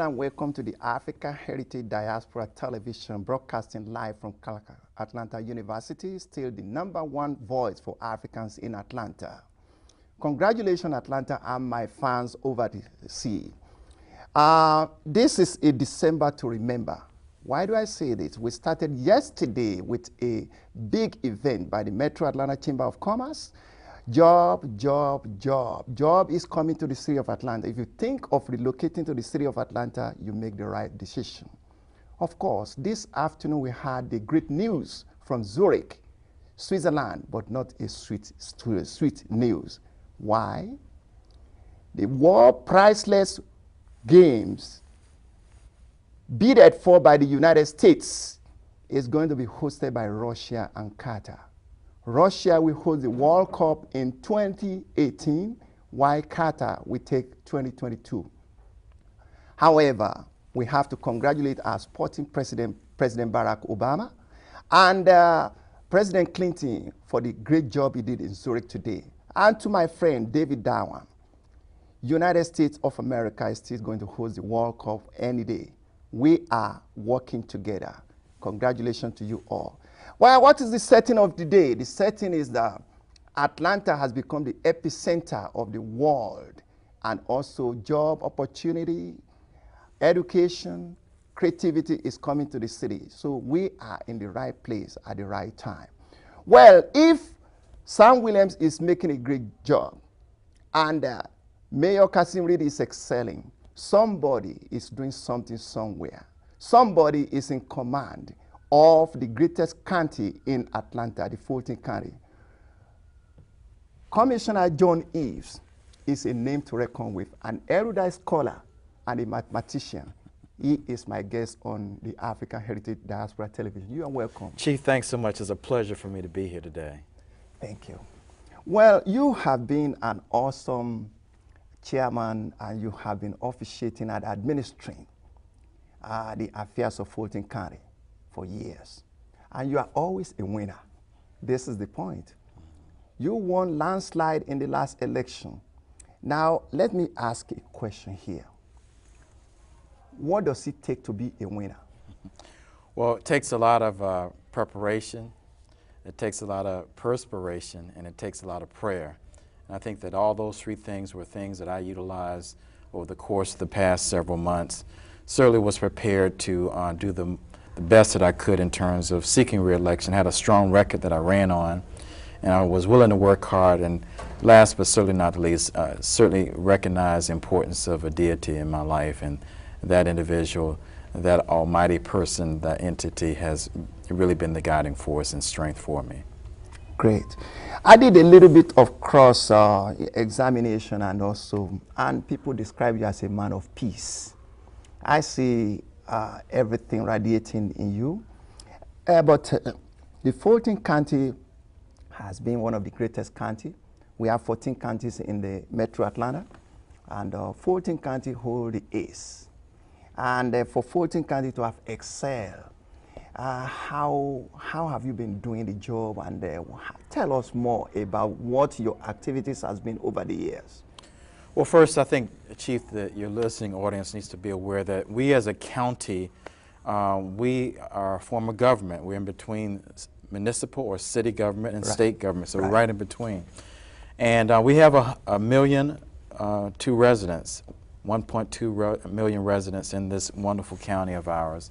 and welcome to the Africa Heritage Diaspora Television, broadcasting live from Atlanta University, still the #1 voice for Africans in Atlanta. Congratulations, Atlanta, and my fans over the sea. This is a December to remember. Why do I say this? We started yesterday with a big event by the Metro Atlanta Chamber of Commerce. Job, job, job. Job is coming to the city of Atlanta. If you think of relocating to the city of Atlanta, you make the right decision. Of course, this afternoon we had the great news from Zurich, Switzerland, but not a sweet news. Why? The World Priceless Games, bid for by the United States, is going to be hosted by Russia and Qatar. Russia will host the World Cup in 2018, while Qatar will take 2022. However, we have to congratulate our sporting president, President Barack Obama, and President Clinton for the great job he did in Zurich today. And to my friend, David Darwan, United States of America is still going to host the World Cup any day. We are working together. Congratulations to you all. Well, what is the setting of the day? The setting is that Atlanta has become the epicenter of the world, and also job opportunity, education, creativity is coming to the city. So we are in the right place at the right time. Well, if Sam Williams is making a great job and Mayor Kasim Reed is excelling, somebody is doing something somewhere. Somebody is in command of the greatest county in Atlanta, the Fulton County. Commissioner John Eaves is a name to reckon with, an erudite scholar and a mathematician. He is my guest on the African Heritage Diaspora Television. You are welcome. Chief, thanks so much. It's a pleasure for me to be here today. Thank you. Well, you have been an awesome chairman, and you have been officiating and administering the affairs of Fulton County for years. And you are always a winner. This is the point. You won landslide in the last election. Now, let me ask a question here. What does it take to be a winner? Well, it takes a lot of preparation, it takes a lot of perspiration, and it takes a lot of prayer. And I think that all those three things were things that I utilized over the course of the past several months. Certainly was prepared to do the best that I could in terms of seeking re-election. Had a strong record that I ran on, and I was willing to work hard. And last but certainly not least, certainly recognize the importance of a deity in my life, and that individual, that almighty person, that entity has really been the guiding force and strength for me. Great. I did a little bit of cross examination, and people describe you as a man of peace. I see everything radiating in you. But the Fulton County has been one of the greatest counties. We have 14 counties in the Metro Atlanta, and Fulton County hold the ace. And for Fulton County to have excelled, how have you been doing the job? And tell us more about what your activities has been over the years. Well, first, I think, Chief, that your listening audience needs to be aware that we as a county, we are a form of government. We're in between municipal or city government and state government, so we're right in between. And we have a million two residents, 1.2 million residents in this wonderful county of ours.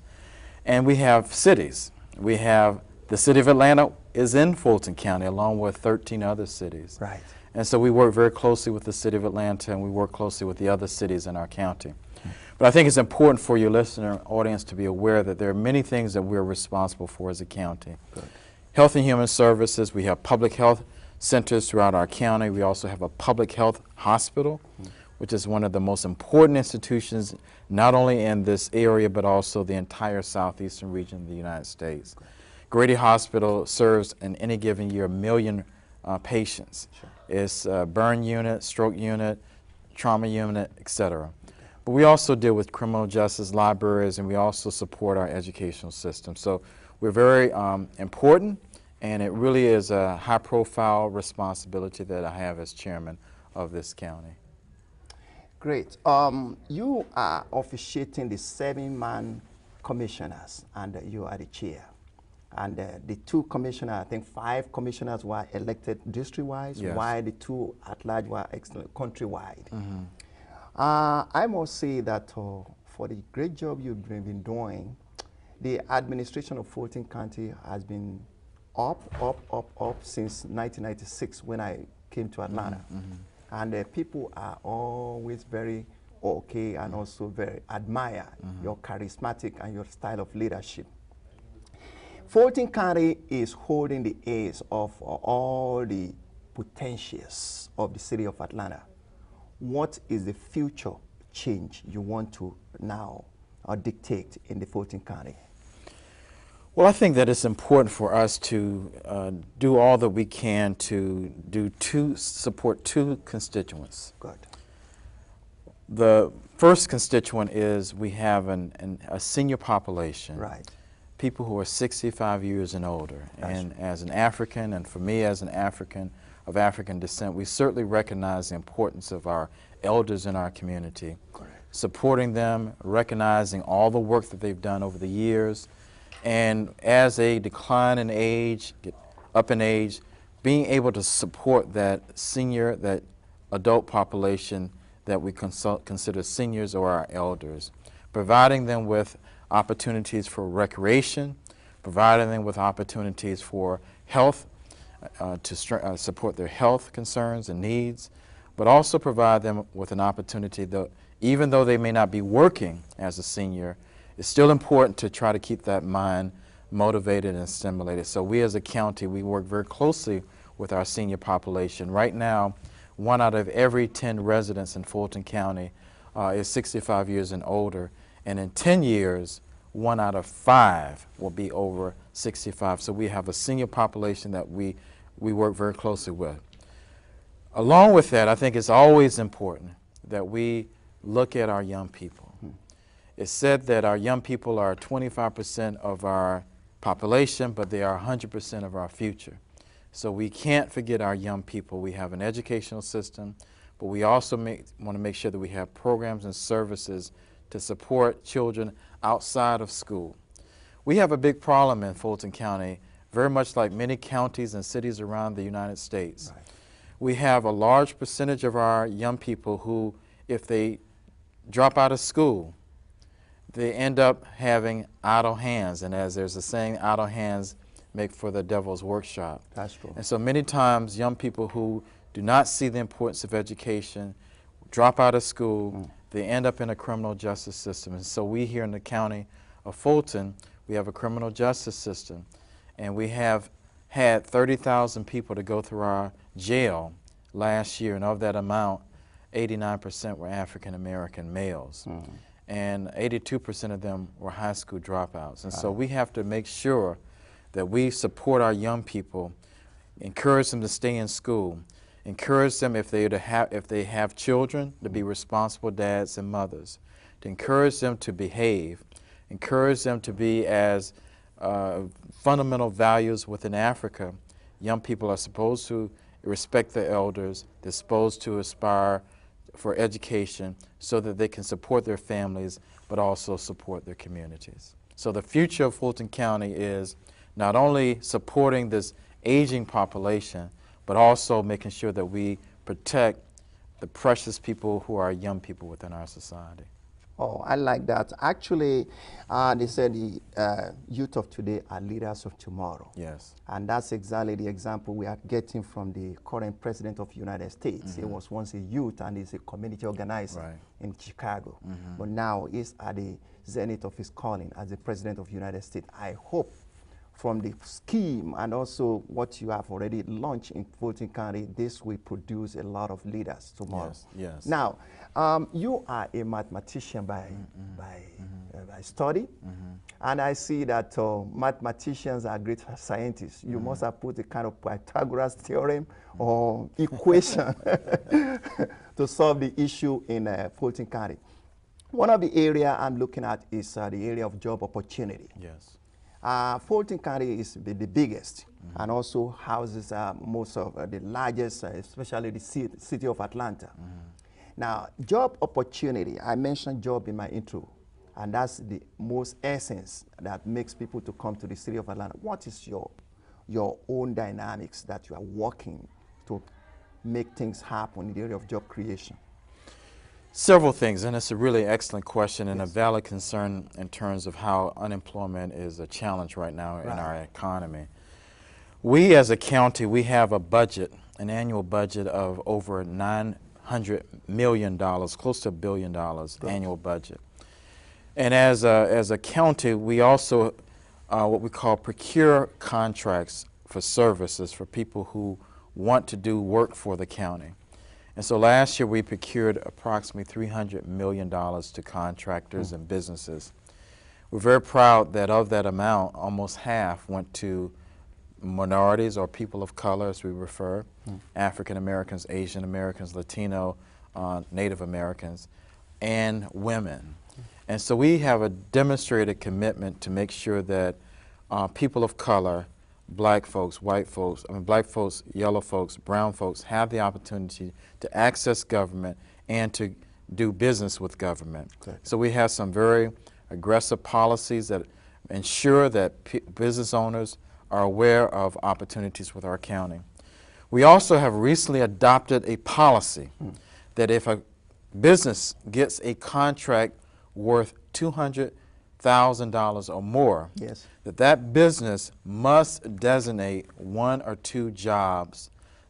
And we have cities. We have the city of Atlanta is in Fulton County along with 13 other cities. Right. And so we work very closely with the city of Atlanta, and we work closely with the other cities in our county. But I think it's important for your listener audience to be aware that there are many things that we're responsible for as a county. Good. Health and Human Services, we have public health centers throughout our county. We also have a public health hospital, which is one of the most important institutions, not only in this area, but also the entire southeastern region of the United States. Grady Hospital serves in any given year 1 million patients. Sure. It's a burn unit, stroke unit, trauma unit, etc. But we also deal with criminal justice libraries, and we also support our educational system. So we're very important, and it really is a high-profile responsibility that I have as chairman of this county. Great. You are officiating the 7-man commissioners, and you are the chair. And the 2 commissioners, I think 5 commissioners were elected district-wise, Yes. while the 2 at large were countrywide. I must say that for the great job you've been doing, the administration of Fulton County has been up since 1996 when I came to Atlanta. And people are always very okay and also very admire your charismatic and your style of leadership. Fulton County is holding the ace of all the potentials of the city of Atlanta. What is the future change you want to now dictate in the Fulton County? Well, I think that it's important for us to do all that we can to support 2 constituents. Good. The first constituent is we have a senior population. Right. People who are 65 years and older. That's and as an African, and for me as an African of African descent, we certainly recognize the importance of our elders in our community. Correct. Supporting them, recognizing all the work that they've done over the years, and as they decline in age, get up in age, being able to support that senior, that adult population that we consider seniors or our elders, providing them with opportunities for recreation, providing them with opportunities for health, to support their health concerns and needs, but also provide them with an opportunity that even though they may not be working as a senior, it's still important to try to keep that mind motivated and stimulated. So we as a county, we work very closely with our senior population. Right now, 1 out of every 10 residents in Fulton County is 65 years and older. And in 10 years, 1 out of 5 will be over 65. So we have a senior population that we work very closely with. Along with that, I think it's always important that we look at our young people. It's said that our young people are 25% of our population, but they are 100% of our future. So we can't forget our young people. We have an educational system, but we also want to make sure that we have programs and services to support children outside of school. We have a big problem in Fulton County, very much like many counties and cities around the United States. Right. We have a large percentage of our young people who, if they drop out of school, they end up having idle hands. And as there's a saying, idle hands make for the devil's workshop. That's true. And so many times young people who do not see the importance of education, drop out of school, they end up in a criminal justice system. And so we here in the county of Fulton, we have a criminal justice system. And we have had 30,000 people to go through our jail last year. And of that amount, 89% were African American males. And 82% of them were high school dropouts. And so we have to make sure that we support our young people, encourage them to stay in school, encourage them if they have children to be responsible dads and mothers, to encourage them to behave, encourage them to be as fundamental values within Africa. Young people are supposed to respect their elders, they're supposed to aspire for education so that they can support their families but also support their communities. So the future of Fulton County is not only supporting this aging population but also making sure that we protect the precious people who are young people within our society. Oh, I like that. Actually, they said the youth of today are leaders of tomorrow. Yes. And that's exactly the example we are getting from the current president of the United States. He was once a youth and is a community organizer in Chicago. But now he's at the zenith of his calling as the president of the United States. I hope from the scheme and also what you have already launched in Fulton County, this will produce a lot of leaders tomorrow. Yes, yes. Now, you are a mathematician by study, and I see that mathematicians are great scientists. You must have put a kind of Pythagoras theorem or equation to solve the issue in Fulton County. One of the areas I'm looking at is the area of job opportunity. Yes. Fulton County is the biggest and also houses most of the largest, especially the city of Atlanta. Now, job opportunity, I mentioned job in my intro, and that's the most essence that makes people to come to the city of Atlanta. What is your own dynamics that you are working to make things happen in the area of job creation? Several things, and it's a really excellent question and a valid concern in terms of how unemployment is a challenge right now in our economy. We as a county, we have a budget, an annual budget of over $900 million, close to $1 billion annual budget. And as a county, we also what we call procure contracts for services for people who want to do work for the county. And so last year we procured approximately $300 million to contractors and businesses. We're very proud that of that amount, almost half went to minorities or people of color, as we refer, African Americans, Asian Americans, Latino, Native Americans, and women. And so we have a demonstrated commitment to make sure that people of color, black folks, white folks, black folks, yellow folks, brown folks have the opportunity to access government and to do business with government. Okay. So we have some very aggressive policies that ensure that business owners are aware of opportunities with our county. We also have recently adopted a policy that if a business gets a contract worth $200,000 or more, that business must designate 1 or 2 jobs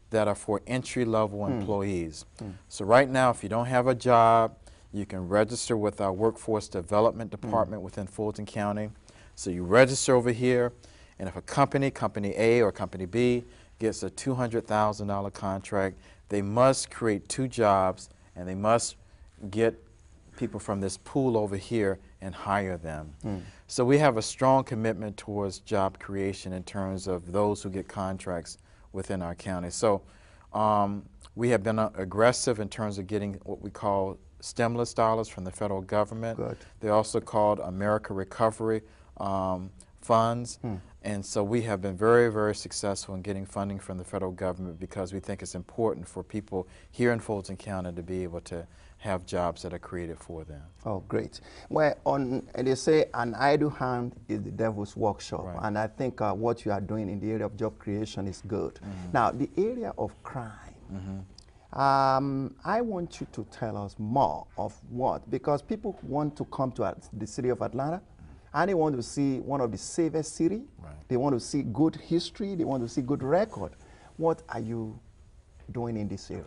that are for entry-level employees. So right now, if you don't have a job, you can register with our Workforce Development Department within Fulton County. So you register over here, and if a company A or company B, gets a $200,000 contract, they must create 2 jobs, and they must get people from this pool over here and hire them. So we have a strong commitment towards job creation in terms of those who get contracts within our county. So we have been aggressive in terms of getting what we call stimulus dollars from the federal government. Good. They're also called America Recovery funds. And so we have been very, very successful in getting funding from the federal government because we think it's important for people here in Fulton County to be able to have jobs that are created for them. Oh, great. Well, they say an idle hand is the devil's workshop, and I think what you are doing in the area of job creation is good. Now, the area of crime, I want you to tell us more of what, because people want to come to the city of Atlanta, and they want to see one of the safest cities. They want to see good history. They want to see good record. What are you doing in this area?